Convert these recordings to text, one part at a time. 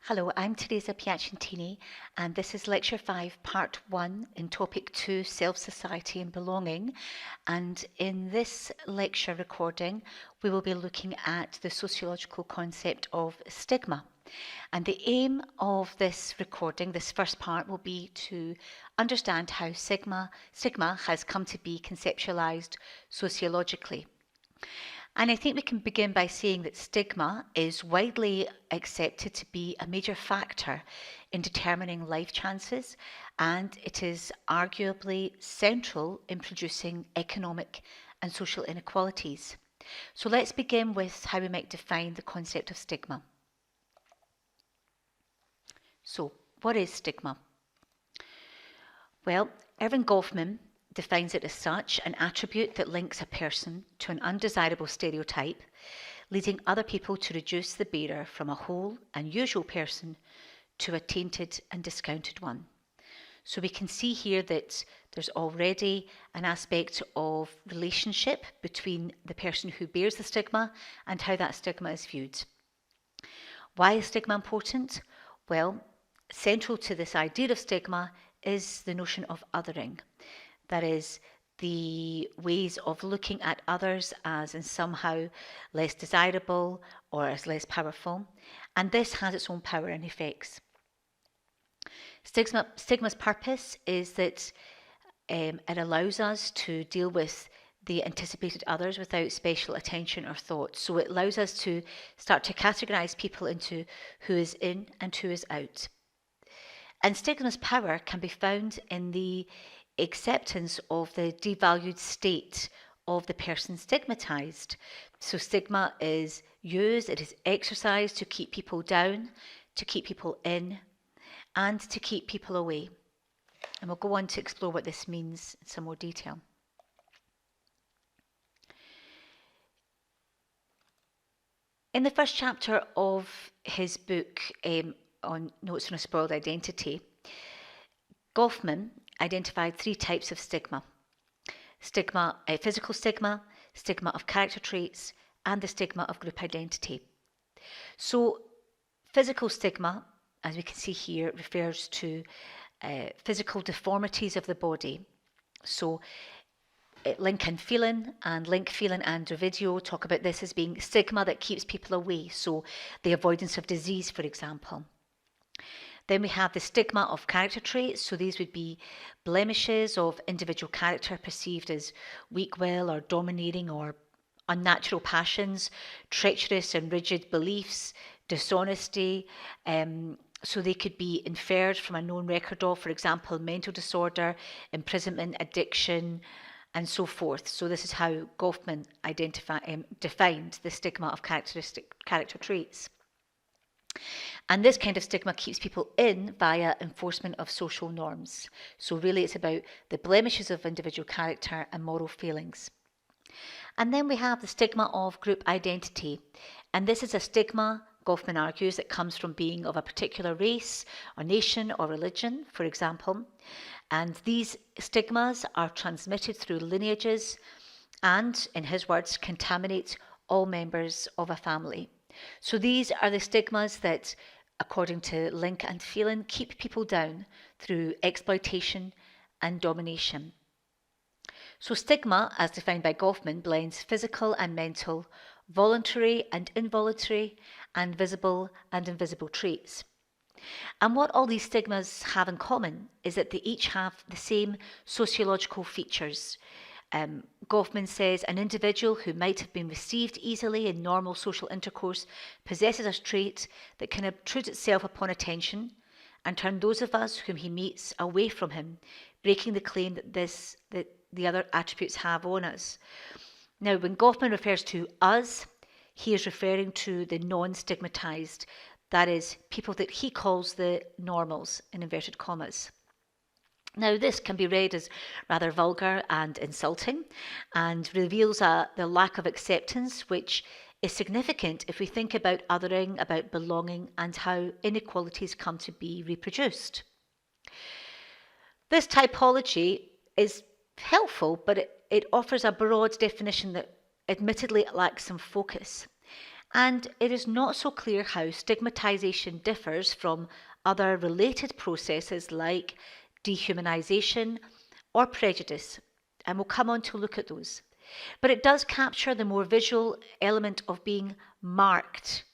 Hello, I'm Teresa Piacentini, and this is Lecture 5, Part 1 in Topic 2, Self, Society and Belonging. And in this lecture recording, we will be looking at the sociological concept of stigma. And the aim of this recording, this first part, will be to understand how stigma has come to be conceptualized sociologically. And I think we can begin by saying that stigma is widely accepted to be a major factor in determining life chances, and it is arguably central in producing economic and social inequalities. So let's begin with how we might define the concept of stigma. So, what is stigma? Well, Erving Goffman defines it as such an attribute that links a person to an undesirable stereotype, leading other people to reduce the bearer from a whole and usual person to a tainted and discounted one. So we can see here that there's already an aspect of relationship between the person who bears the stigma and how that stigma is viewed. Why is stigma important? Well, central to this idea of stigma is the notion of othering. That is, the ways of looking at others as in somehow less desirable or as less powerful. And this has its own power and effects. Stigma's purpose is that it allows us to deal with the anticipated others without special attention or thought. So it allows us to start to categorize people into who is in and who is out. And stigma's power can be found in the acceptance of the devalued state of the person stigmatized. So stigma is used, it is exercised to keep people down, to keep people in, and to keep people away. And we'll go on to explore what this means in some more detail. In the first chapter of his book on Notes on a Spoiled Identity, Goffman identified three types of stigma. Physical stigma, stigma of character traits, and the stigma of group identity. So physical stigma, as we can see here, refers to physical deformities of the body. So Link Phelan and Ovidio talk about this as being stigma that keeps people away, so the avoidance of disease, for example. Then we have the stigma of character traits, so these would be blemishes of individual character perceived as weak-willed or domineering or unnatural passions, treacherous and rigid beliefs, dishonesty, so they could be inferred from a known record of, for example, mental disorder, imprisonment, addiction, and so forth. So this is how Goffman defined the stigma of character traits. And this kind of stigma keeps people in via enforcement of social norms. So really it's about the blemishes of individual character and moral failings. And then we have the stigma of group identity. And this is a stigma, Goffman argues, that comes from being of a particular race or nation or religion, for example. And these stigmas are transmitted through lineages and, in his words, contaminate all members of a family. So these are the stigmas that, according to Link and Phelan, keep people down through exploitation and domination. So stigma, as defined by Goffman, blends physical and mental, voluntary and involuntary, and visible and invisible traits. And what all these stigmas have in common is that they each have the same sociological features. Goffman says an individual who might have been received easily in normal social intercourse possesses a trait that can obtrude itself upon attention and turn those of us whom he meets away from him, breaking the claim that the other attributes have on us. Now, when Goffman refers to us, he is referring to the non-stigmatized, that is, people that he calls the normals, in inverted commas. Now, this can be read as rather vulgar and insulting and reveals the lack of acceptance, which is significant if we think about othering, about belonging, and how inequalities come to be reproduced. This typology is helpful, but it offers a broad definition that admittedly lacks some focus. And it is not so clear how stigmatization differs from other related processes like dehumanization or prejudice, and we'll come on to look at those. But it does capture the more visual element of being marked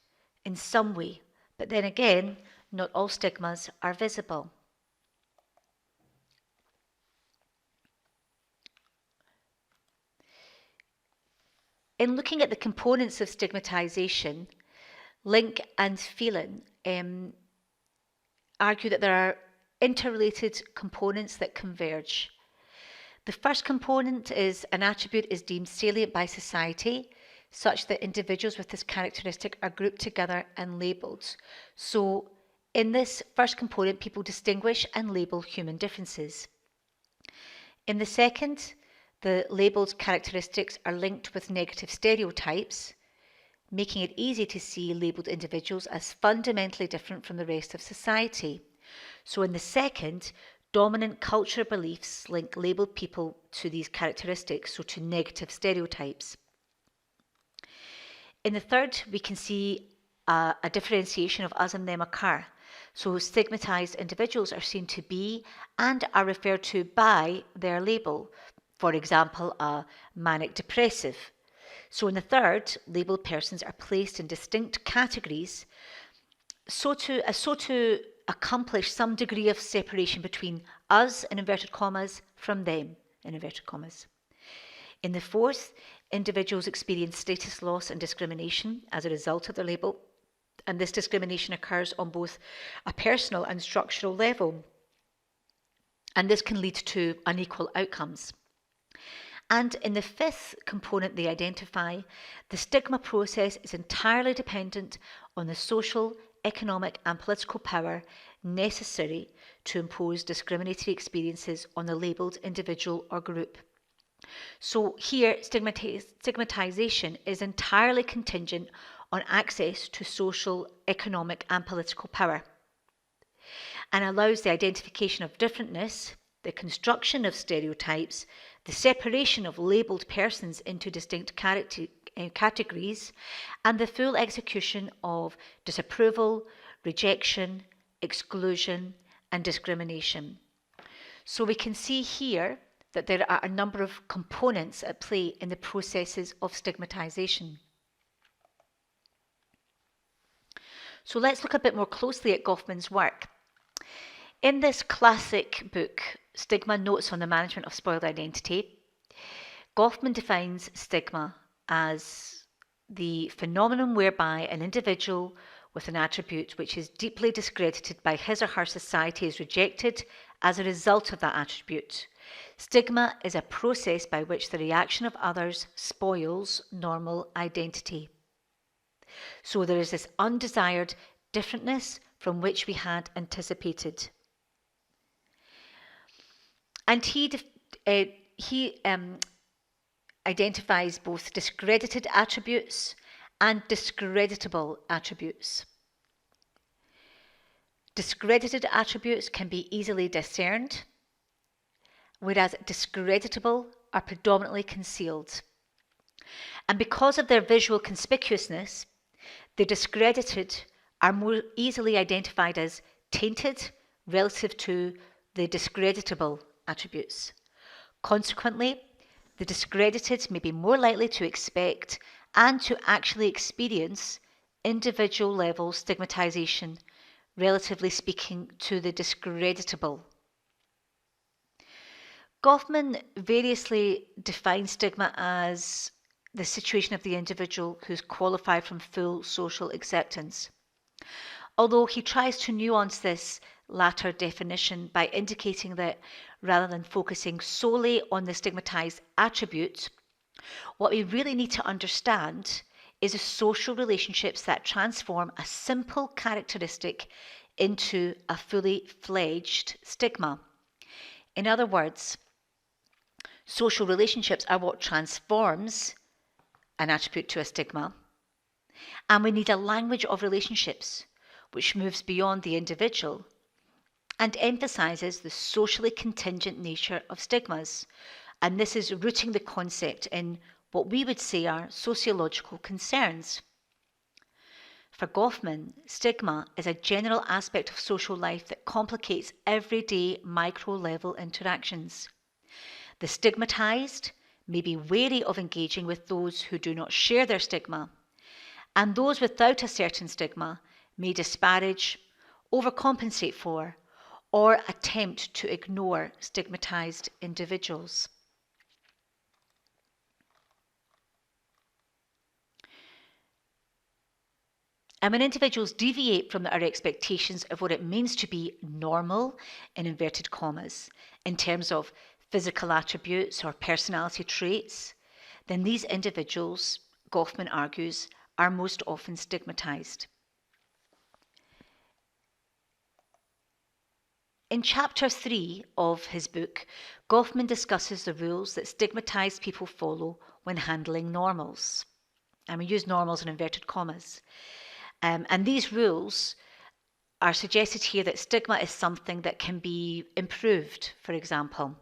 in some way. But then again, not all stigmas are visible. In looking at the components of stigmatization, Link and Phelan argue that there are interrelated components that converge. The first component is an attribute is deemed salient by society, such that individuals with this characteristic are grouped together and labelled. So in this first component, people distinguish and label human differences. In the second, the labelled characteristics are linked with negative stereotypes, making it easy to see labelled individuals as fundamentally different from the rest of society. So in the second, dominant cultural beliefs link labelled people to these characteristics, so to negative stereotypes. In the third, we can see a differentiation of us and them occur. So stigmatized individuals are seen to be and are referred to by their label. For example, a manic depressive. So in the third, labelled persons are placed in distinct categories so to accomplish some degree of separation between us, in inverted commas, from them, in inverted commas. In the fourth, individuals experience status loss and discrimination as a result of their label, and this discrimination occurs on both a personal and structural level, and this can lead to unequal outcomes. And in the fifth component they identify, the stigma process is entirely dependent on the social, economic and political power necessary to impose discriminatory experiences on the labelled individual or group. So here, stigmatization is entirely contingent on access to social, economic and political power, and allows the identification of differentness, the construction of stereotypes, the separation of labelled persons into distinct categories, and the full execution of disapproval, rejection, exclusion, and discrimination. So we can see here that there are a number of components at play in the processes of stigmatization. So let's look a bit more closely at Goffman's work. In this classic book, Stigma: Notes on the Management of Spoiled Identity, Goffman defines stigma as the phenomenon whereby an individual with an attribute which is deeply discredited by his or her society is rejected as a result of that attribute. Stigma is a process by which the reaction of others spoils normal identity. So there is this undesired differentness from which we had anticipated. And he identifies both discredited attributes and discreditable attributes. Discredited attributes can be easily discerned, whereas discreditable are predominantly concealed. And because of their visual conspicuousness, the discredited are more easily identified as tainted relative to the discreditable attributes. Consequently, the discredited may be more likely to expect and to actually experience individual level stigmatization, relatively speaking, to the discreditable. Goffman variously defines stigma as the situation of the individual who's qualified from full social acceptance, although he tries to nuance this latter definition by indicating that rather than focusing solely on the stigmatized attribute, what we really need to understand is the social relationships that transform a simple characteristic into a fully fledged stigma. In other words, social relationships are what transforms an attribute to a stigma, and we need a language of relationships which moves beyond the individual and emphasizes the socially contingent nature of stigmas. And this is rooting the concept in what we would say are sociological concerns. For Goffman, stigma is a general aspect of social life that complicates everyday micro-level interactions. The stigmatized may be wary of engaging with those who do not share their stigma, and those without a certain stigma may disparage, overcompensate for, or attempt to ignore stigmatized individuals. And when individuals deviate from our expectations of what it means to be normal, in inverted commas, in terms of physical attributes or personality traits, then these individuals, Goffman argues, are most often stigmatized. In chapter 3 of his book, Goffman discusses the rules that stigmatized people follow when handling normals. And we use normals in inverted commas. And these rules are suggested here that stigma is something that can be improved, for example.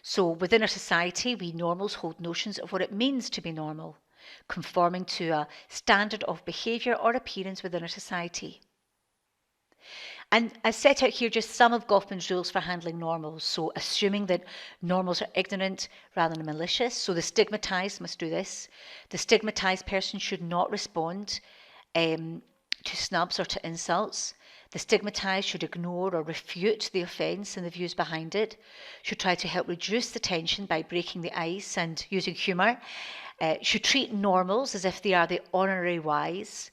So within our society, we normals hold notions of what it means to be normal, conforming to a standard of behaviour or appearance within our society. And I set out here just some of Goffman's rules for handling normals. So assuming that normals are ignorant rather than malicious. So the stigmatized must do this. The stigmatized person should not respond to snubs or to insults. The stigmatized should ignore or refute the offence and the views behind it, should try to help reduce the tension by breaking the ice and using humour, should treat normals as if they are the honorary wise,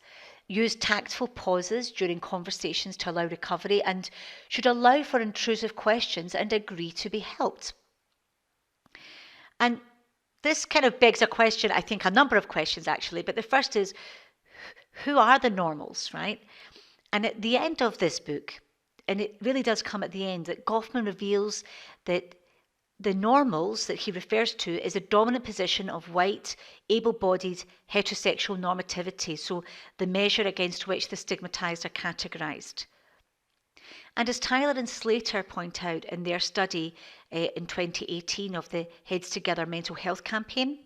use tactful pauses during conversations to allow recovery, and should allow for intrusive questions and agree to be helped. And this kind of begs a question, I think a number of questions actually, but the first is, who are the normals, right? And at the end of this book, and it really does come at the end, that Goffman reveals that the normals that he refers to is a dominant position of white, able-bodied, heterosexual normativity, so the measure against which the stigmatized are categorized. And as Tyler and Slater point out in their study in 2018 of the Heads Together mental health campaign,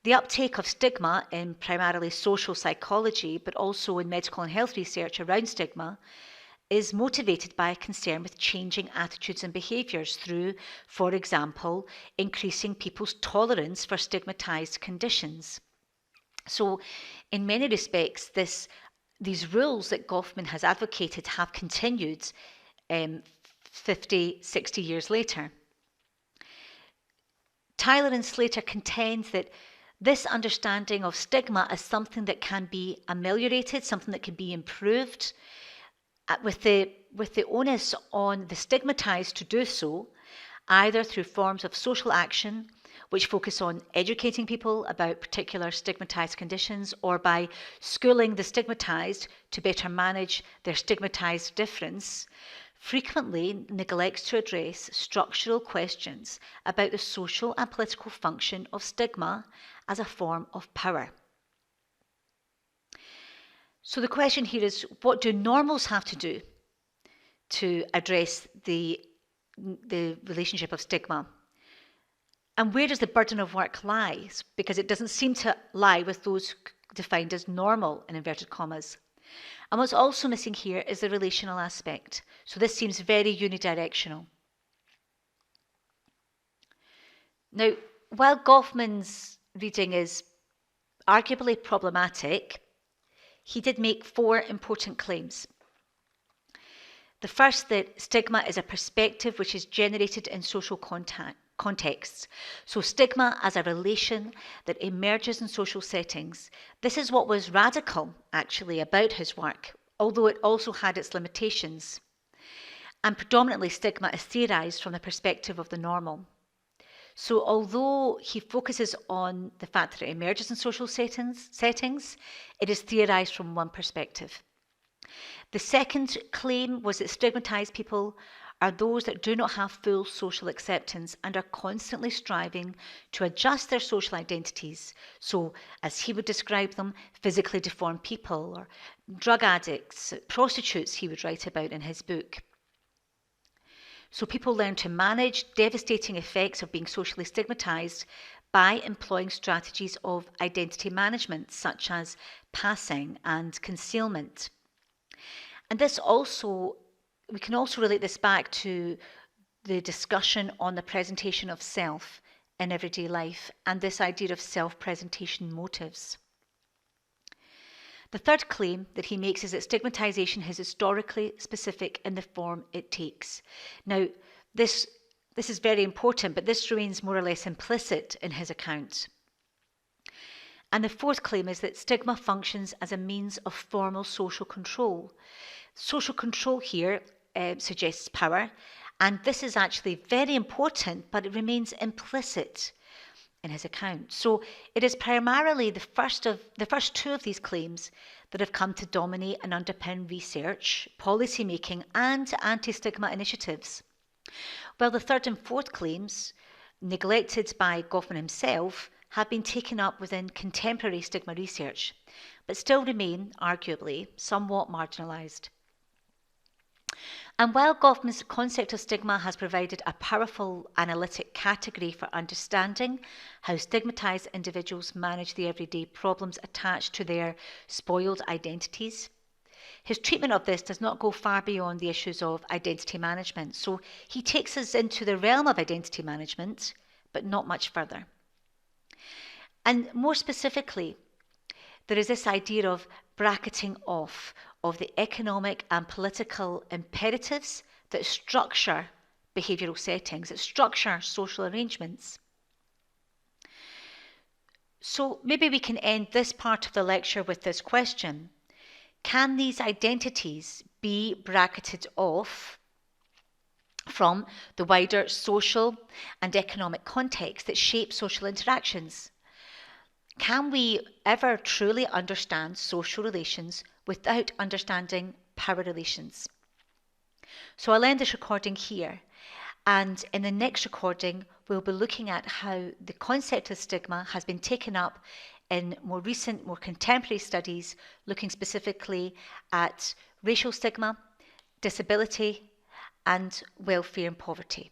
the uptake of stigma in primarily social psychology, but also in medical and health research around stigma, is motivated by a concern with changing attitudes and behaviours through, for example, increasing people's tolerance for stigmatized conditions. So, in many respects, these rules that Goffman has advocated have continued 50, 60 years later. Tyler and Slater contend that this understanding of stigma as something that can be ameliorated, something that can be improved, with the onus on the stigmatized to do so, either through forms of social action, which focus on educating people about particular stigmatized conditions, or by schooling the stigmatized to better manage their stigmatized difference, frequently neglects to address structural questions about the social and political function of stigma as a form of power. So the question here is, what do normals have to do to address the relationship of stigma? And where does the burden of work lie? Because it doesn't seem to lie with those defined as normal, in inverted commas. And what's also missing here is the relational aspect. So this seems very unidirectional. Now, while Goffman's reading is arguably problematic, he did make 4 important claims. The first, that stigma is a perspective which is generated in social contexts. So stigma as a relation that emerges in social settings. This is what was radical, actually, about his work, although it also had its limitations. And predominantly, stigma is theorized from the perspective of the normal. So although he focuses on the fact that it emerges in social settings, it is theorized from one perspective. The second claim was that stigmatized people are those that do not have full social acceptance and are constantly striving to adjust their social identities. So, as he would describe them, physically deformed people or drug addicts, prostitutes, he would write about in his book. So people learn to manage devastating effects of being socially stigmatized by employing strategies of identity management, such as passing and concealment. And we can also relate this back to the discussion on the presentation of self in everyday life and this idea of self-presentation motives. The third claim that he makes is that stigmatization is historically specific in the form it takes. Now, this is very important, but this remains more or less implicit in his account. And the fourth claim is that stigma functions as a means of formal social control. Social control here suggests power, and this is actually very important, but it remains implicit in his account. So it is primarily the first two of these claims that have come to dominate and underpin research, policy making, and anti-stigma initiatives. While the third and fourth claims, neglected by Goffman himself, have been taken up within contemporary stigma research, but still remain, arguably, somewhat marginalised. And while Goffman's concept of stigma has provided a powerful analytic category for understanding how stigmatised individuals manage the everyday problems attached to their spoiled identities, his treatment of this does not go far beyond the issues of identity management. So he takes us into the realm of identity management, but not much further. And more specifically, there is this idea of bracketing off of the economic and political imperatives that structure behavioural settings, that structure social arrangements. So maybe we can end this part of the lecture with this question. Can these identities be bracketed off from the wider social and economic context that shape social interactions? Can we ever truly understand social relations without understanding power relations? So I'll end this recording here, and in the next recording we'll be looking at how the concept of stigma has been taken up in more recent, more contemporary studies, looking specifically at racial stigma, disability, and welfare and poverty.